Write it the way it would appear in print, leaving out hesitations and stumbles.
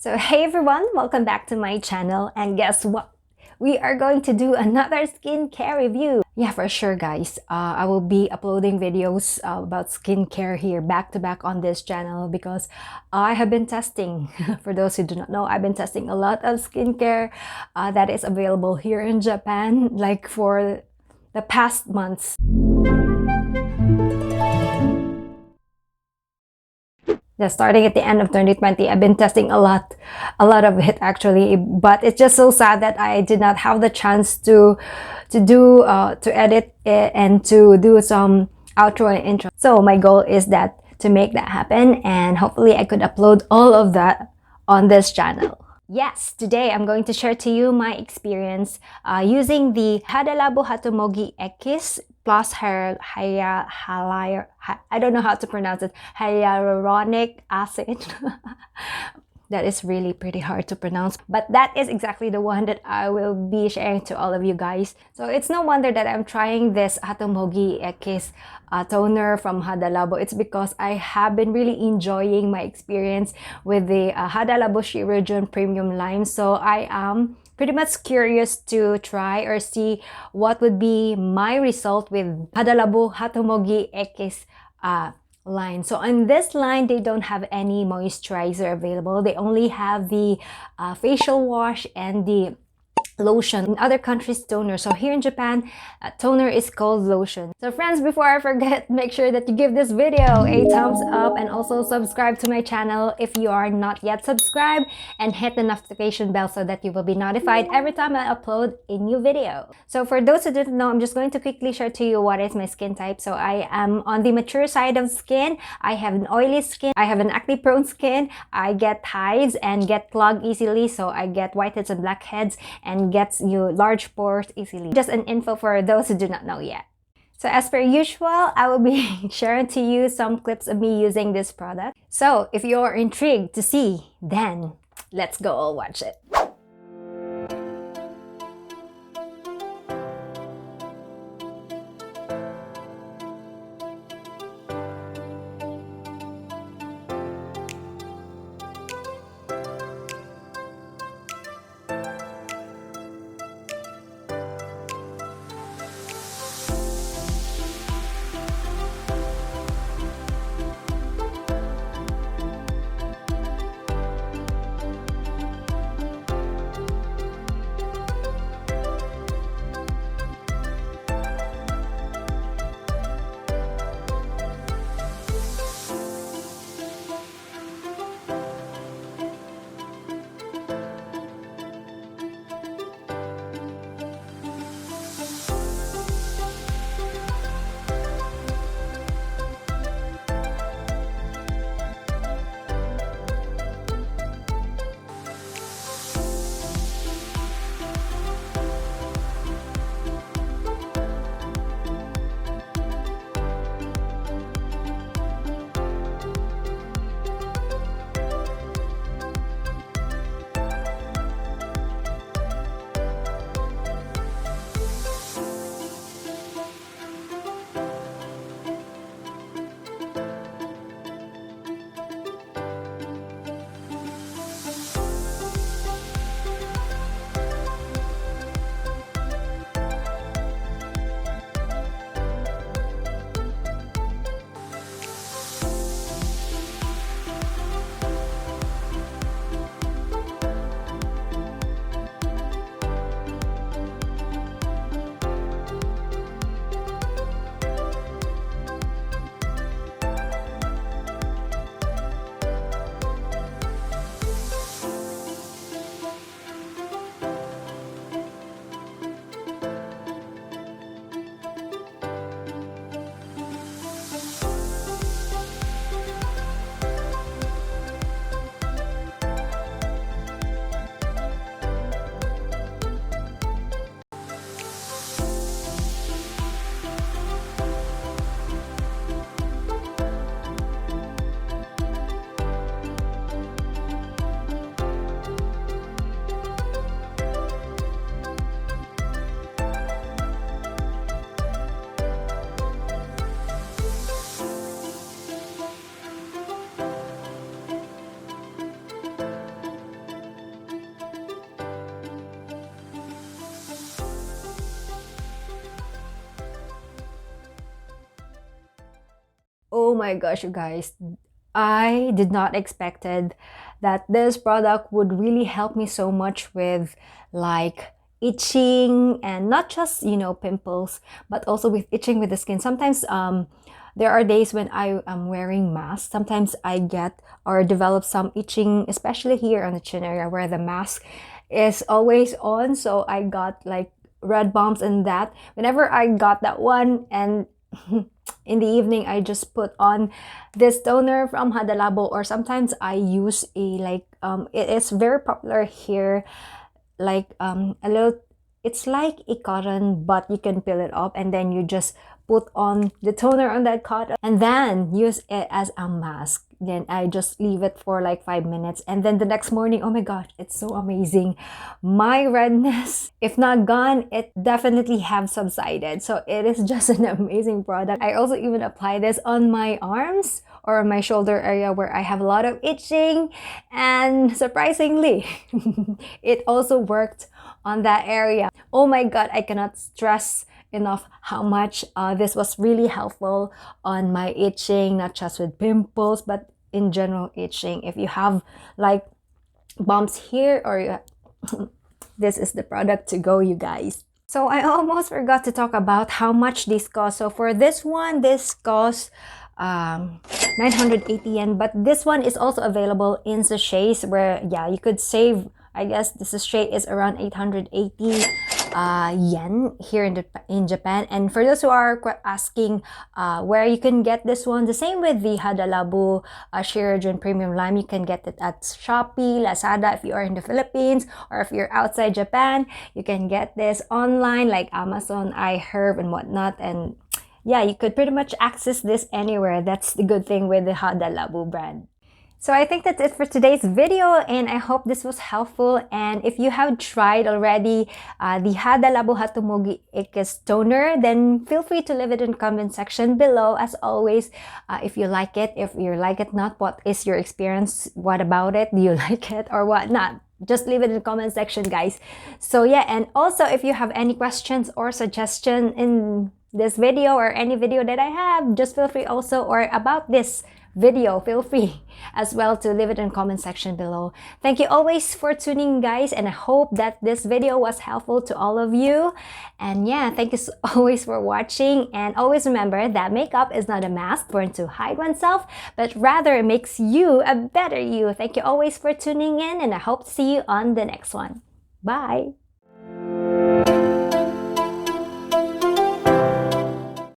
So hey everyone, welcome back to my channel, and guess what? We are going to do another skincare review. Yeah, for sure guys. I will be uploading videos about skincare here back to back on this channel because I have been testing. For those who do not know, I've been testing a lot of skincare that is available here in Japan, like for the past months. Yeah, starting at the end of 2020, I've been testing a lot of it actually, but it's just so sad that I did not have the chance to edit it and to do some outro and intro. So my goal is that to make that happen, and hopefully I could upload all of that on this channel. Yes, today I'm going to share to you my experience using the Hada Labo Hatomugi plus I don't know how to pronounce it, hyaluronic acid. That is really pretty hard to pronounce, but that is exactly the one that I will be sharing to all of you guys. So it's no wonder that I'm trying this Hatomugi toner from Hada Labo. It's because I have been really enjoying my experience with the Hada Labo Shirojun Premium Lime. So I am pretty much curious to try or see what would be my result with Hada Labo Hatomugi line. So on this line, they don't have any moisturizer available. They only have the facial wash and the lotion. In other countries, toner. So here in Japan, toner is called lotion. So friends, before I forget, make sure that you give this video a thumbs up and also subscribe to my channel if you are not yet subscribed, and hit the notification bell so that you will be notified every time I upload a new video. So for those who didn't know, I'm just going to quickly share to you what is my skin type. So I am on the mature side of skin. I have an oily skin. I have an acne prone skin. I get hives and get clogged easily. So I get whiteheads and blackheads and gets you large pores easily. Just an info for those who do not know yet. So as per usual, I will be sharing to you some clips of me using this product. So if you're intrigued to see, then let's go watch it. Oh my gosh, you guys, I did not expected that this product would really help me so much with like itching, and not just, you know, pimples, but also with itching with the skin. Sometimes there are days when I am wearing mask. Sometimes I get or develop some itching, especially here on the chin area where the mask is always on. So I got like red bumps in that. Whenever I got that one, and in the evening I just put on this toner from Hada Labo, or sometimes I use a like it is very popular here, like a little, it's like a cotton, but you can peel it up and then you just put on the toner on that cotton and then use it as a mask. Then I just leave it for like 5 minutes, and then the next morning, oh my god, it's so amazing. My redness, if not gone, it definitely have subsided. So it is just an amazing product. I also even apply this on my arms or my shoulder area where I have a lot of itching, and surprisingly it also worked on that area. Oh my god, I cannot stress enough how much this was really helpful on my itching, not just with pimples but in general itching. If you have like bumps here, or this is the product to go, you guys. So I almost forgot to talk about how much this costs. So for this one, this costs 980 yen, but this one is also available in sachets where, yeah, you could save, I guess the sachet is around 880 yen here in Japan. And for those who are asking where you can get this one, the same with the Hada Labo Shirajun Premium Lime, you can get it at Shopee, Lazada if you are in the Philippines, or if you're outside Japan, you can get this online like Amazon, iHerb and whatnot. And yeah, you could pretty much access this anywhere. That's the good thing with the Hada Labo brand. So I think that's it for today's video, and I hope this was helpful. And if you have tried already the Hada Labo Hatomugi Acnes toner, then feel free to leave it in the comment section below. As always, if you like it, if you like it not, what is your experience? What about it? Do you like it or what not? Just leave it in the comment section, guys. So yeah, and also if you have any questions or suggestion in this video or any video that I have, just feel free also, or about this video, feel free as well to leave it in the comment section below. Thank you always for tuning, guys, and I hope that this video was helpful to all of you. And yeah, thank you always for watching, and always remember that makeup is not a mask worn to hide oneself, but rather it makes you a better you. Thank you always for tuning in, and I hope to see you on the next one. Bye.